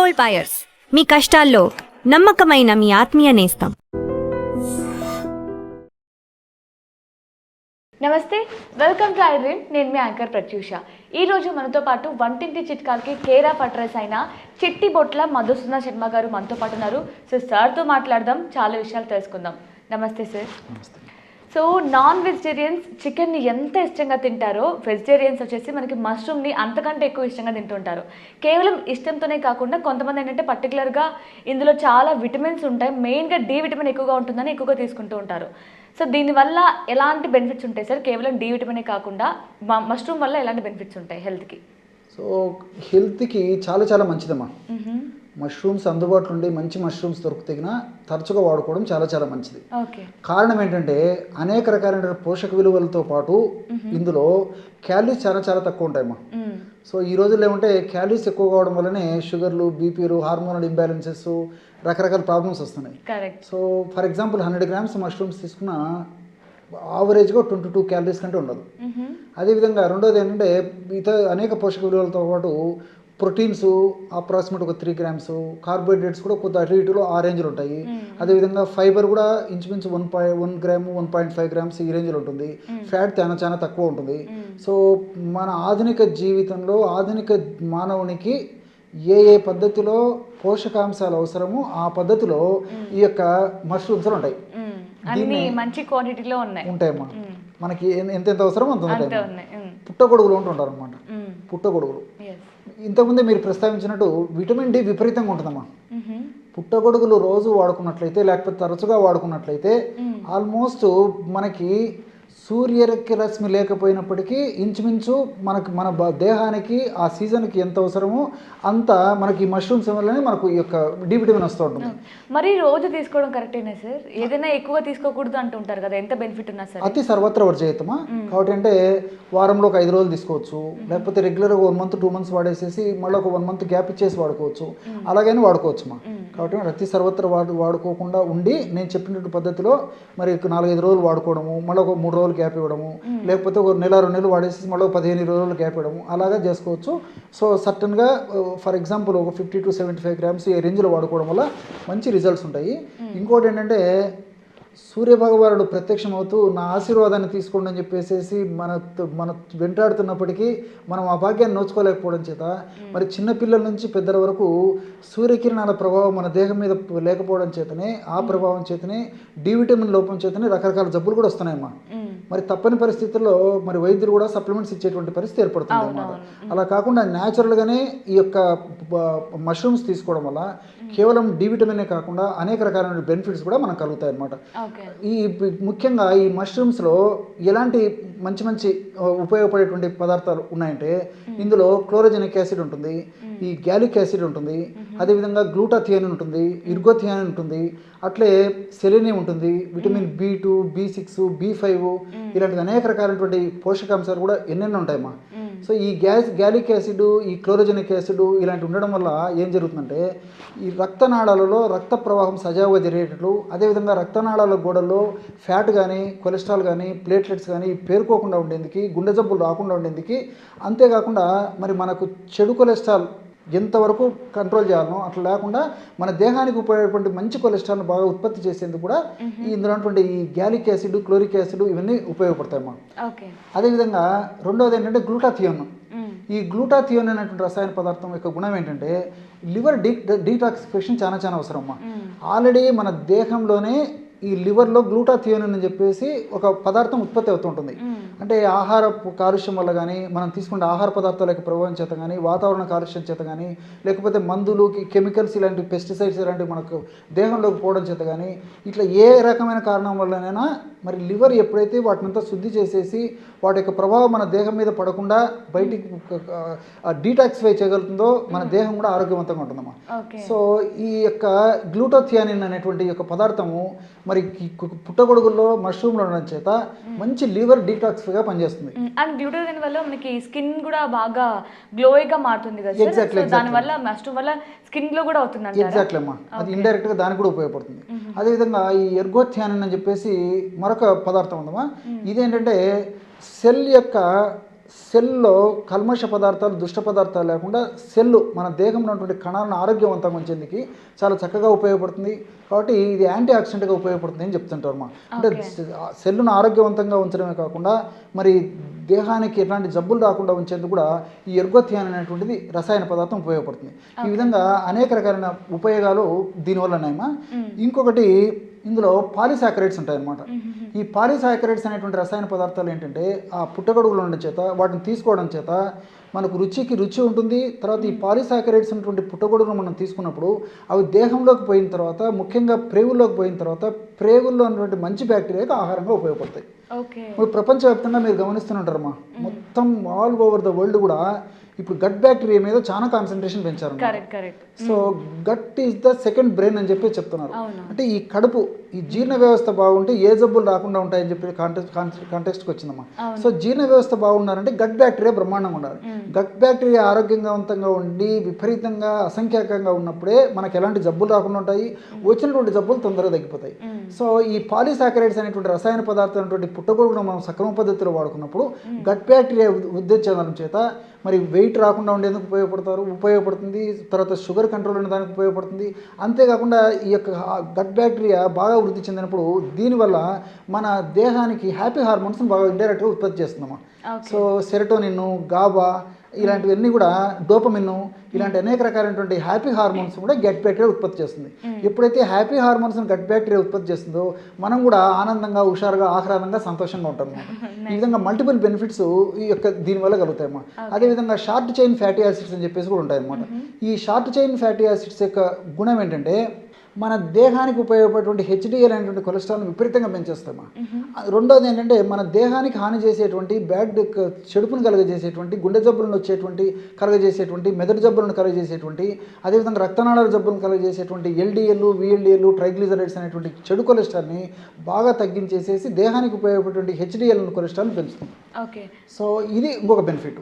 Gold buyers, మీ కష్టాల్లో నమ్మకమైన మీ ఆత్మీయ నేస్తం. నమస్తే, వెల్కమ్ టు ఐడ్రీమ్. నేను మీ యాంకర్ ప్రత్యూష. ఈరోజు మనతో పాటు వంటింటి చిట్కాలకి కేర్ ఆఫ్ అడ్రస్ అయిన చిట్టి బొట్ల మధుసూదన శర్మ గారు మనతో పాటు ఉన్నారు. సో సార్తో మాట్లాడదాం, చాలా విషయాలు తెలుసుకుందాం. నమస్తే సార్. సో నాన్ వెజిటేరియన్స్ చికెన్ని ఎంత ఇష్టంగా తింటారో, వెజిటేరియన్స్ వచ్చేసి మనకి మష్రూమ్ని అంతకంటే ఎక్కువ ఇష్టంగా తింటుంటారు. కేవలం ఇష్టంతోనే కాకుండా కొంతమంది ఏంటంటే పర్టికులర్గా ఇందులో చాలా విటమిన్స్ ఉంటాయి, మెయిన్గా డి విటమిన్ ఎక్కువగా ఉంటుందని ఎక్కువగా తీసుకుంటూ ఉంటారు. సో దీనివల్ల ఎలాంటి బెనిఫిట్స్ ఉంటాయి సార్? కేవలం డి విటమినే కాకుండా మష్రూమ్ వల్ల ఎలాంటి బెనిఫిట్స్ ఉంటాయి హెల్త్కి? సో హెల్త్కి చాలా చాలా మంచిదమ్మా. మష్రూమ్స్ అందుబాటులో ఉండి మంచి మష్రూమ్స్ దొరికితేగిన తరచుగా వాడుకోవడం చాలా చాలా మంచిది. కారణం ఏంటంటే అనేక రకాలైన పోషక విలువలతో పాటు ఇందులో క్యాలరీస్ చాలా చాలా తక్కువ ఉంటాయమ్మా. సో ఈ రోజుల్లో ఏమంటే క్యాలరీస్ ఎక్కువ కావడం వల్లనే షుగర్లు, బీపీలు, హార్మోనల్ ఇంబ్యాలెన్సెస్, రకరకాల ప్రాబ్లమ్స్ వస్తున్నాయి. So for example 100 grams mushrooms తీసుకున్న ఆవరేజ్గా 22 క్యాలరీస్ కంటే ఉండదు. అదేవిధంగా రెండోది ఏంటంటే అనేక పోషక విలువలతో పాటు ప్రోటీన్స్ అప్రాక్సిమేట్ ఒక 3 grams, కార్బోహైడ్రేట్స్ కూడా కొద్ది అటు ఇటులో ఆ రేంజ్లో ఉంటాయి. అదేవిధంగా ఫైబర్ కూడా ఇంచుమించు 1 gram, 1.5 grams ఈ రేంజ్లో ఉంటుంది. ఫ్యాట్ చాలా చాలా తక్కువ ఉంటుంది. సో మన ఆధునిక జీవితంలో ఆధునిక మానవునికి ఏ ఏ పద్ధతిలో పోషకాంశాలు అవసరమో ఆ పద్ధతిలో ఈ యొక్క మష్రూమ్స్ ఉంటాయి. అన్ని మంచి క్వాంటిటీలో ఉంటాయమ్మా. మనకి ఎంత అవసరమో అంత ఉంటాయి. పుట్టగొడుగులు ఉంటుంటారు అనమాట. పుట్టగొడుగులు ఇంతకుముందే మీరు ప్రస్తావించినట్టు విటమిన్ డి విపరీతంగా ఉంటుందమ్మా. పుట్టగొడుగులు రోజు వాడుకున్నట్లయితే, లేకపోతే తరచుగా వాడుకున్నట్లయితే ఆల్మోస్ట్ మనకి సూర్యరశ్మి లేకపోయినప్పటికీ ఇంచుమించు మన దేహానికి ఆ సీజన్కి ఎంత అవసరమో అంత మనకి మష్రూమ్స్ వల్లనే మనకు ఈ యొక్క డి విటమిన్ వస్తూ ఉంటుంది. మరి రోజు తీసుకోవడం కరెక్టేనా సార్? ఏదైనా ఎక్కువ తీసుకోకూడదు అంటుంటారు కదా, ఎంత బెనిఫిట్ ఉన్నా సార్? అతి సర్వత్ర వర్జయితమా. కాబట్టి అంటే వారంలో ఒక 5 రోజులు తీసుకోవచ్చు, లేకపోతే రెగ్యులర్గా 1 month 2 months వాడేసేసి మళ్ళీ ఒక 1 month గ్యాప్ ఇచ్చేసి వాడుకోవచ్చు, అలాగైనా వాడుకోవచ్చుమా. కాబట్టి అతి సర్వత్ర వాడుకోకుండా ఉండి నేను చెప్పినట్టు పద్ధతిలో మరి 4-5 రోజులు వాడుకోవడము, మళ్ళీ ఒక 3 రోజులు గ్యాప్ ఇవ్వడము, లేకపోతే ఒక 1-2 నెలలు వాడేసి మళ్ళీ 15 రోజులు గ్యాప్ ఇవ్వడము, అలాగా చేసుకోవచ్చు. సో సర్టన్గా ఫర్ ఎగ్జాంపుల్ ఒక 50 to 75 grams ఈ రేంజ్లో వాడుకోవడం వల్ల మంచి రిజల్ట్స్ ఉంటాయి. ఇంకోటి ఏంటంటే సూర్యభగవానుడు ప్రత్యక్షమవుతూ నా ఆశీర్వాదాన్ని తీసుకోండి అని చెప్పేసి మన వెంటాడుతున్నప్పటికీ మనం ఆ భాగ్యాన్ని నోచుకోలేకపోవడం చేత మరి చిన్నపిల్లల నుంచి పెద్దల వరకు సూర్యకిరణాల ప్రభావం మన దేహం మీద లేకపోవడం చేతనే, ఆ ప్రభావం చేతనే, డి విటమిన్ లోపం చేతనే రకరకాల జబ్బులు కూడా వస్తున్నాయమ్మా. మరి తప్పని పరిస్థితుల్లో మరి వైద్యులు కూడా సప్లిమెంట్స్ ఇచ్చేటువంటి పరిస్థితి ఏర్పడుతుంది అన్నమాట. అలా కాకుండా న్యాచురల్గానే ఈ యొక్క మష్రూమ్స్ తీసుకోవడం వల్ల కేవలం డి విటమినే కాకుండా అనేక రకాలైన బెనిఫిట్స్ కూడా మనకు కలుగుతాయి అన్నమాట. ఈ ముఖ్యంగా ఈ మష్రూమ్స్లో ఎలాంటి మంచి మంచి ఉపయోగపడేటువంటి పదార్థాలు ఉన్నాయంటే ఇందులో క్లోరోజెనిక్ యాసిడ్ ఉంటుంది, ఈ గ్యాలిక్ యాసిడ్ ఉంటుంది, అదేవిధంగా గ్లూటాథియానిన్ ఉంటుంది, ఇర్గోథియానిన్ ఉంటుంది, అట్లే సెలెనియం ఉంటుంది, విటమిన్ B2, B6, B5 ఇలాంటి అనేక రకాలైనటువంటి పోషకాంశాలు కూడా ఎన్నెన్నో ఉంటాయమ్మా. సో ఈ గ్యాలిక్ యాసిడ్, ఈ క్లోరోజెనిక్ యాసిడ్ ఇలాంటి ఉండడం వల్ల ఏం జరుగుతుందంటే ఈ రక్తనాళాలలో రక్త ప్రవాహం సజావుగా జరిగేటట్లు, అదేవిధంగా రక్తనాళాల గోడల్లో ఫ్యాట్ కానీ, కొలెస్ట్రాల్ కానీ, ప్లేట్లెట్స్ కానీ పేరుకోకుండా ఉండేందుకు, గుండె జబ్బులు రాకుండా ఉండేందుకు, అంతేకాకుండా మరి మనకు చెడు కొలెస్ట్రాల్ ఎంతవరకు కంట్రోల్ చేయాలనో అట్లా లేకుండా మన దేహానికి ఉపయోగపడే మంచి కొలెస్ట్రాల్ను బాగా ఉత్పత్తి చేసేందుకు కూడా ఇందులో ఉన్నటువంటి ఈ గ్యాలిక్ యాసిడ్, క్లోరిక్ యాసిడ్ ఇవన్నీ ఉపయోగపడతాయమ్మా. అదేవిధంగా రెండవది ఏంటంటే గ్లూటాథియోన్. ఈ గ్లూటాథియోన్ అనేటువంటి రసాయన పదార్థం యొక్క గుణం ఏంటంటే లివర్ డీటాక్సిఫికేషన్ చాలా చాలా అవసరం అమ్మా. ఆల్రెడీ మన దేహంలోనే ఈ లివర్లో గ్లూటాథియోనిన్ అని చెప్పేసి ఒక పదార్థం ఉత్పత్తి అవుతుంటుంది. అంటే ఆహార కాలుష్యం వల్ల కానీ, మనం తీసుకునే ఆహార పదార్థాల యొక్క ప్రభావం చేత కానీ, వాతావరణ కాలుష్యం చేత కానీ, లేకపోతే మందులు, కెమికల్స్ ఇలాంటి పెస్టిసైడ్స్ ఇలాంటివి మనకు దేహంలోకి పోవడం చేత కానీ, ఇట్లా ఏ రకమైన కారణం వల్లనైనా మరి లివర్ ఎప్పుడైతే వాటినంతా శుద్ధి చేసేసి వాటి యొక్క ప్రభావం మన దేహం మీద పడకుండా బయటికి డీటాక్సిఫై చేయగలుగుతుందో మన దేహం కూడా ఆరోగ్యవంతంగా ఉంటుందమ్మా. సో ఈ యొక్క గ్లూటాథియానిన్ అనేటువంటి యొక్క పదార్థము మరి పుట్టగొడుగుల్లో మష్రూమ్లో ఉండడం చేత మంచి లివర్ డీటాక్సిఫైగా పనిచేస్తుంది. అండ్ గ్లూటాథియానిన్ వల్ల మనకి స్కిన్ కూడా బాగా గ్లోయిగా మారుతుంది కదా. ఎగ్జాక్ట్లీ, దానివల్ల మష్రూమ్ వల్ల స్కిన్ గ్లో కూడా అవుతుంది. ఎగ్జాక్ట్లీ అమ్మా, అది ఇండైరెక్ట్గా దానికి కూడా ఉపయోగపడుతుంది. అదేవిధంగా ఈ ఎర్గోథియానిన్ అని చెప్పేసి మరొక పదార్థం ఉందమ్మా. ఇదేంటంటే సెల్ యొక్క సెల్లో కల్మష పదార్థాలు దుష్ట పదార్థాలు లేకుండా సెల్లు మన దేహంలో ఉన్నటువంటి కణాలను ఆరోగ్యవంతంగా ఉంచేందుకు చాలా చక్కగా ఉపయోగపడుతుంది. కాబట్టి ఇది యాంటీ ఆక్సిడెంట్గా ఉపయోగపడుతుంది అని చెప్తుంటారు మా. అంటే సెల్లును ఆరోగ్యవంతంగా ఉంచడమే కాకుండా మరి దేహానికి ఎట్లాంటి జబ్బులు రాకుండా ఉంచేందుకు కూడా ఈ ఎర్గోథియాన్ అనేటువంటిది రసాయన పదార్థం ఉపయోగపడుతుంది. ఈ విధంగా అనేక రకాలైన ఉపయోగాలు దీనివల్ల ఉన్నాయమ్మా. ఇంకొకటి ఇందులో పాలిసాకరైడ్స్ ఉంటాయన్నమాట. ఈ పాలిసాకరైడ్స్ అనేటువంటి రసాయన పదార్థాలు ఏంటంటే ఆ పుట్టగొడుగులు ఉండడం చేత వాటిని తీసుకోవడం చేత మనకు రుచి ఉంటుంది. తర్వాత ఈ పాలిసాకరైడ్స్ ఉన్నటువంటి పుట్టగొడుగులు మనం తీసుకున్నప్పుడు అవి దేహంలోకి పోయిన తర్వాత ముఖ్యంగా ప్రేగుల్లోకి పోయిన తర్వాత ప్రేగుల్లో ఉన్నటువంటి మంచి బ్యాక్టీరియాకి ఆహారంగా ఉపయోగపడతాయి. ఇప్పుడు ప్రపంచవ్యాప్తంగా మీరు గమనిస్తుంటారమ్మా, మొత్తం ఆల్ ఓవర్ ద వరల్డ్ కూడా ఇప్పుడు గట్ బ్యాక్టీరియా మీద చాలా కాన్సన్ట్రేషన్ పెంచారు. So gut is the second brain అని చెప్పి చెప్తున్నారు. అంటే ఈ కడుపు ఈ జీర్ణ వ్యవస్థ బాగుంటే ఏ జబ్బులు రాకుండా ఉంటాయని చెప్పి కాంటెక్స్ట్కి వచ్చిందమ్మా. సో జీర్ణ వ్యవస్థ బాగున్నారంటే గట్ బ్యాక్టీరియా బ్రహ్మాండంగా ఉండాలి. గట్ బ్యాక్టీరియా ఆరోగ్యవంతంగా ఉండి విపరీతంగా అసంఖ్యాకంగా ఉన్నప్పుడే మనకు ఎలాంటి జబ్బులు రాకుండా ఉంటాయి, వచ్చినటువంటి జబ్బులు తొందరగా తగ్గిపోతాయి. సో ఈ పాలిసాకరైడ్స్ అనేటువంటి రసాయన పదార్థం అనేటువంటి పుట్టగొడుగును మనం సక్రమ పద్ధతిలో వాడుకున్నప్పుడు గట్ బ్యాక్టీరియా వృద్ధి చెందడం చేత మరి వెయిట్ రాకుండా ఉండేందుకు ఉపయోగపడుతుంది. తర్వాత షుగర్ కంట్రోల్ అనే దానికి ఉపయోగపడుతుంది. అంతేకాకుండా ఈ యొక్క గట్ బ్యాక్టీరియా బాగా వృద్ధి చెందినప్పుడు దీనివల్ల మన దేహానికి హ్యాపీ హార్మోన్స్ని బాగా ఇండైరెక్ట్గా ఉత్పత్తి చేస్తున్నామా. సో సెరటోనిన్, గాబా ఇలాంటివన్నీ కూడా, డోపమిన్ ఇలాంటి అనేక రకాలైనటువంటి హ్యాపీ హార్మోన్స్ కూడా గట్ బ్యాక్టీరియా ఉత్పత్తి చేస్తుంది. ఎప్పుడైతే హ్యాపీ హార్మోన్స్ని గట్ బ్యాక్టీరియా ఉత్పత్తి చేస్తుందో మనం కూడా ఆనందంగా, హుషారుగా, ఆహ్లాదంగా, సంతోషంగా ఉంటాం. ఈ విధంగా మల్టిపుల్ బెనిఫిట్స్ ఈ యొక్క దీనివల్ల కలుగుతాయమ్మా. అదేవిధంగా షార్ట్ చైన్ ఫ్యాటీ యాసిడ్స్ అని చెప్పేసి కూడా ఉంటాయన్నమాట. ఈ షార్ట్ చైన్ ఫ్యాటీ యాసిడ్స్ యొక్క గుణం ఏంటంటే మన దేహానికి ఉపయోగపడేటువంటి హెచ్డిఎల్ అనేటువంటి కొలెస్ట్రాల్ని విపరీతంగా పెంచేస్తామా. రెండోది ఏంటంటే మన దేహానికి హాని చేసేటువంటి చెడుపును కలుగజేసేటువంటి, గుండె జబ్బులను కలుగజేసేటువంటి, మెదడు జబ్బులను కలుగజేసేటువంటి, అదేవిధంగా రక్తనాళాల జబ్బులను కలుగజేసేటువంటి ఎల్డిఎల్, విఎల్డిఎల్, ట్రైగ్లిజరైడ్స్ అనేటువంటి చెడు కొలెస్ట్రాల్ని బాగా తగ్గించేసేసి దేహానికి ఉపయోగపడేటువంటి హెచ్డిఎల్ కొలెస్ట్రాల్ని పెంచుతుంది. సో ఇది ఇంకొక బెనిఫిట్.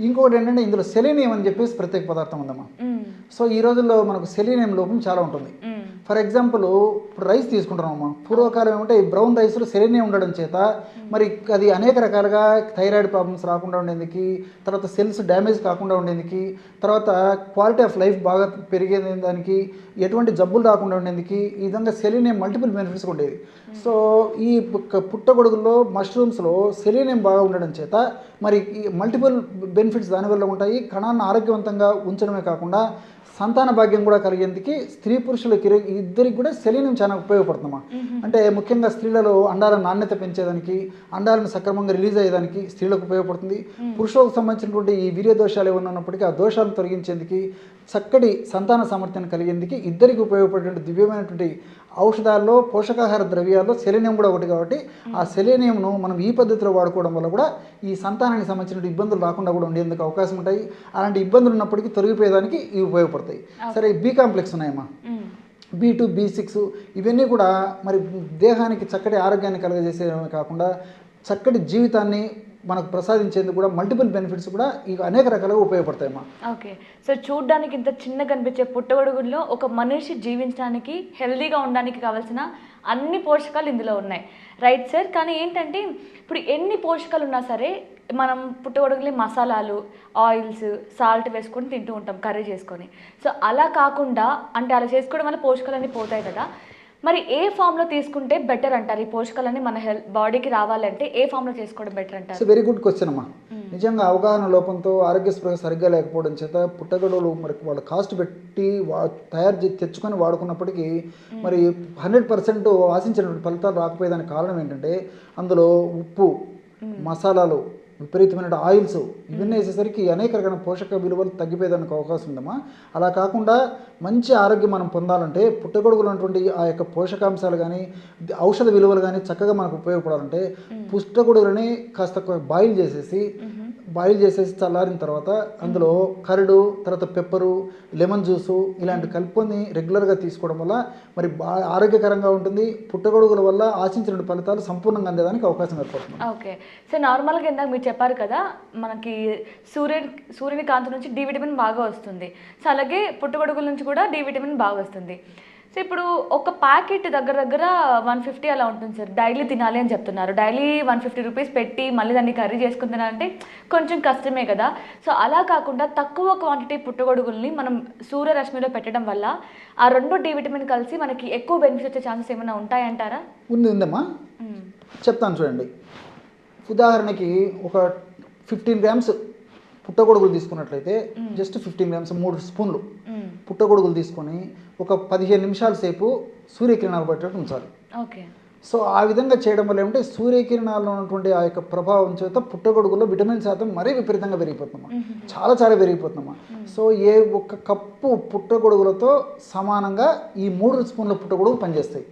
ఇంకొకటి ఏంటంటే ఇందులో సెలీనియం అని చెప్పేసి ప్రత్యేక పదార్థం ఉందమ్మా. సో ఈ రోజుల్లో మనకు సెలీనియం లోపం చాలా ఉంటుంది. ఫర్ ఎగ్జాంపుల్ ఇప్పుడు రైస్ తీసుకుంటున్నామమ్మా. పూర్వకాలం ఏమంటే ఈ బ్రౌన్ రైస్లో సెలీనియం ఉండడం చేత మరి అది అనేక రకాలుగా థైరాయిడ్ ప్రాబ్లమ్స్ రాకుండా ఉండేందుకు, తర్వాత సెల్స్ డ్యామేజ్ కాకుండా ఉండేందుకు, తర్వాత క్వాలిటీ ఆఫ్ లైఫ్ బాగా పెరిగేది, దానికి ఎటువంటి జబ్బులు రాకుండా ఉండేందుకు ఈ విధంగా సెలీనియం మల్టిపుల్ బెనిఫిట్స్ ఉండేది. సో ఈ పుట్టగొడుగుల్లో, మష్రూమ్స్లో సెలీనియం బాగా ఉండడం చేత మరి ఈ మల్టిపుల్ బెనిఫిట్స్ దానివల్ల ఉంటాయి. కణాలను ఆరోగ్యవంతంగా ఉంచడమే కాకుండా సంతాన భాగ్యం కూడా కలిగేందుకు స్త్రీ పురుషులకి ఇద్దరికి కూడా సెలీనియం చాలా ఉపయోగపడుతుందమ్మా. అంటే ముఖ్యంగా స్త్రీలలో అండాల నాణ్యత పెంచేదానికి, అండాలను సక్రమంగా రిలీజ్ అయ్యేదానికి స్త్రీలకు ఉపయోగపడుతుంది. పురుషులకు సంబంధించినటువంటి ఈ వీర్య దోషాలు ఏమన్నా ఉన్నప్పటికీ ఆ దోషాలను తొలగించేందుకు, చక్కటి సంతాన సామర్థ్యాన్ని కలిగేందుకు ఇద్దరికి ఉపయోగపడేటువంటి దివ్యమైనటువంటి ఔషధాల్లో, పోషకాహార ద్రవ్యాల్లో సెలీనియం కూడా ఒకటి. కాబట్టి ఆ సెలీనియంను మనం ఈ పద్ధతిలో వాడుకోవడం వల్ల కూడా ఈ సంతానానికి సంబంధించిన ఇబ్బందులు రాకుండా కూడా ఉండేందుకు అవకాశం ఉంటాయి. అలాంటి ఇబ్బందులు ఉన్నప్పటికీ తొలగిపోయేదానికి ఇవి ఉపయోగపడతాయి. సరే, బి కాంప్లెక్స్ ఉన్నాయమ్మా, B2, B6 ఇవన్నీ కూడా మరి దేహానికి చక్కటి ఆరోగ్యాన్ని కలుగజేసేవే కాకుండా చక్కటి జీవితాన్ని మనకు ప్రసాదించేందుకు కూడా మల్టిపుల్ బెనిఫిట్స్ కూడా ఈ అనేక రకాలుగా ఉపయోగపడతాయమ్మా. ఓకే, సో చూడ్డానికి ఇంత చిన్నగా కనిపించే పుట్టగొడుగుల్లో ఒక మనిషి జీవించడానికి, హెల్దీగా ఉండడానికి కావాల్సిన అన్ని పోషకాలు ఇందులో ఉన్నాయి, రైట్ సార్? కానీ ఏంటంటే ఇప్పుడు ఎన్ని పోషకాలు ఉన్నా సరే మనం పుట్టగొడుగుని మసాలాలు, ఆయిల్స్, సాల్ట్ వేసుకొని తింటూ ఉంటాం కర్రీ చేసుకొని. సో అలా కాకుండా, అంటే అలా చేసుకోవడం వల్ల పోషకాలన్నీ పోతాయి కదా, మరి ఏ ఫామ్లో తీసుకుంటే బెటర్ అంటారు? ఈ పోషకాలన్నీ మన బాడీకి రావాలంటే ఏ ఫామ్లో చేసుకోవడం బెటర్ అంటారు? వెరీ గుడ్ క్వశ్చన్ అమ్మా. నిజంగా అవగాహన లోపంతో, ఆరోగ్య స్పృహ సరిగ్గా లేకపోవడం చేత పుట్టగొడుగులు మరి వాళ్ళు కాస్ట్ పెట్టి తెచ్చుకొని వాడుకున్నప్పటికీ మరి 100% ఆశించినటువంటి ఫలితాలు రాకపోయేదానికి కారణం ఏంటంటే అందులో ఉప్పు, మసాలాలు, విపరీతమైన ఆయిల్స్ ఇవన్నీ వేసేసరికి అనేక రకాల పోషక విలువలు తగ్గిపోయేదానికి అవకాశం ఉందమ్మా. అలా కాకుండా మంచి ఆరోగ్యం మనం పొందాలంటే పుట్టగొడుగులు ఉన్నటువంటి ఆ యొక్క పోషకాంశాలు కానీ, ఔషధ విలువలు కానీ చక్కగా మనకు ఉపయోగపడాలంటే పుట్టగొడుగులని కాస్త బాయిల్ చేసేసి చల్లారిన తర్వాత అందులో కరడు, తర్వాత పెప్పరు, లెమన్ జ్యూసు ఇలాంటి కలుపుకొని రెగ్యులర్గా తీసుకోవడం వల్ల మరి ఆరోగ్యకరంగా ఉంటుంది. పుట్టగొడుగుల వల్ల ఆశించిన ఫలితాలు సంపూర్ణంగా అందేదానికి అవకాశం ఏర్పడుతుంది. ఓకే, సో నార్మల్గా ఇందాక మీరు చెప్పారు కదా, మనకి సూర్యుని కాంతి నుంచి డి విటమిన్ బాగా వస్తుంది. సో అలాగే పుట్టగొడుగుల నుంచి కూడా డి విటమిన్ బాగా వస్తుంది. సో ఇప్పుడు ఒక ప్యాకెట్ దగ్గర దగ్గర 150 అలా ఉంటుంది సార్. డైలీ తినాలి అని చెప్తున్నారు. డైలీ 150 రూపీస్ పెట్టి మళ్ళీ దాన్ని కర్రీ చేసుకుని తినాలంటే కొంచెం కష్టమే కదా. సో అలా కాకుండా తక్కువ క్వాంటిటీ పుట్టగొడుగుల్ని మనం సూర్యరశ్మిలో పెట్టడం వల్ల ఆ 2 డి విటమిన్ కలిసి మనకి ఎక్కువ బెనిఫిట్స్ వచ్చే ఛాన్సెస్ ఏమైనా ఉంటాయంటారా? ఉందమ్మా, చెప్తాను చూడండి. ఉదాహరణకి ఒక 15 గ్రామ్స్ పుట్టగొడుగులు తీసుకున్నట్లయితే జస్ట్ 15 గ్రామ్స్ 3 స్పూన్లు పుట్టగొడుగులు తీసుకొని ఒక 15 నిమిషాల సేపు సూర్యకిరణాలు పట్టేట్టు ఉంచాలి. ఓకే. సో ఆ విధంగా చేయడం వల్ల ఏమంటే సూర్యకిరణాల్లో ఉన్నటువంటి ఆ యొక్క ప్రభావం చేత పుట్టగొడుగులో విటమిన్ శాతం మరీ విపరీతంగా పెరిగిపోతుందమ్మా, చాలా చాలా పెరిగిపోతుందమ్మా. సో ఏ ఒక్క కప్పు పుట్టగొడుగులతో సమానంగా ఈ 3 స్పూన్ల పుట్టగొడుగు పనిచేస్తాయి.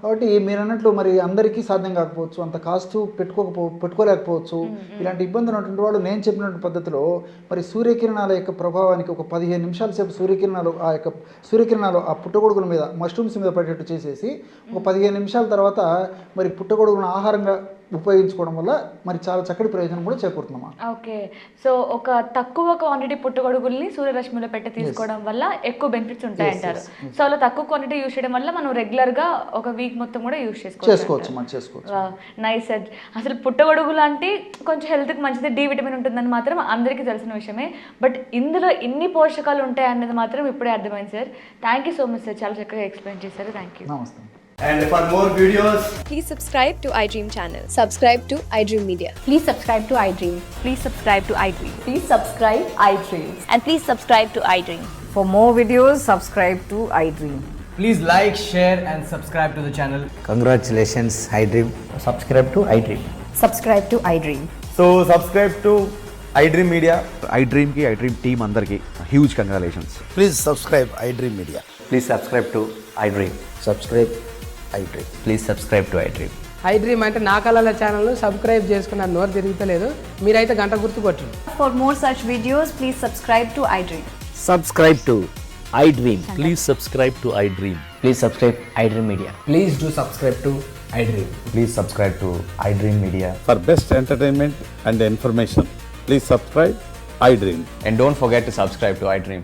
కాబట్టి మీరు అన్నట్లు మరి అందరికీ సాధ్యం కాకపోవచ్చు, అంత కాస్ట్ పెట్టుకోలేకపోవచ్చు. ఇలాంటి ఇబ్బందులు ఉన్నటువంటి వాళ్ళు నేను చెప్పినటువంటి పద్ధతిలో మరి సూర్యకిరణాల యొక్క ప్రభావానికి ఒక 15 నిమిషాల సేపు సూర్యకిరణాలు ఆ పుట్టగొడుగుల మీద మష్రూమ్స్ మీద పడేటట్టు చేసేసి ఒక 15 నిమిషాల తర్వాత మరి పుట్టగొడుగులను ఆహారంగా ఉపయోగించుకోవడం వల్ల మరి చాలా చక్కటి ప్రయోజనం కూడా చేకూరుతుందమ్మా. ఓకే. సో ఒక తక్కువ క్వాంటిటీ పుట్టగొడుగుల్ని సూర్యరశ్మిలో పెట్టి తీసుకోవడం వల్ల ఎక్కువ బెనిఫిట్స్ ఉంటాయంటారు. సో అలా తక్కువ క్వాంటిటీ యూస్ చేయడం వల్ల మనం రెగ్యులర్ గా ఒక వీక్ మొత్తం కూడా యూస్ చేసుకోవచ్చు. Nice sir. అసలు పుట్టగొడుగులు అంటే కొంచెం హెల్త్ కి మంచిది, డి విటమిన్ ఉంటుందని మాత్రం అందరికీ తెలిసిన విషయమే. బట్ ఇందులో ఇన్ని పోషకాలు ఉంటాయి అనేది మాత్రం ఇప్పుడే అర్థమైంది sir. Thank you so much sir, చాలా చక్కగా ఎక్స్ప్లెయిన్ చేశారు. Thank you. నమస్తే. And for more videos, Please subscribe to iDream channel. Subscribe to iDream Media. Please subscribe to iDream. Please subscribe to iDream. Please subscribe iDream. And please subscribe to iDream. For more videos, subscribe to iDream. please like, share and subscribe to the channel. Congratulations, iDream. Subscribe to iDream. Subscribe to iDream. So subscribe to iDream Media. iDream team అందరికి huge congratulations. Please subscribe iDream Media. Please subscribe to iDream. Subscribe iDream. Please subscribe to iDream. iDream అంటే నా కళల ఛానల్ను subscribe చేసుకున్న నోరు తిరుగుతలేదు, మీరైతే గంట గుర్తు కొట్టండి. For more such videos, please subscribe to iDream. Subscribe to iDream. Please subscribe to iDream. Please subscribe iDream Media. Please do subscribe to iDream. Please subscribe to iDream Media. For best entertainment and information, please subscribe iDream. And don't forget to subscribe to iDream.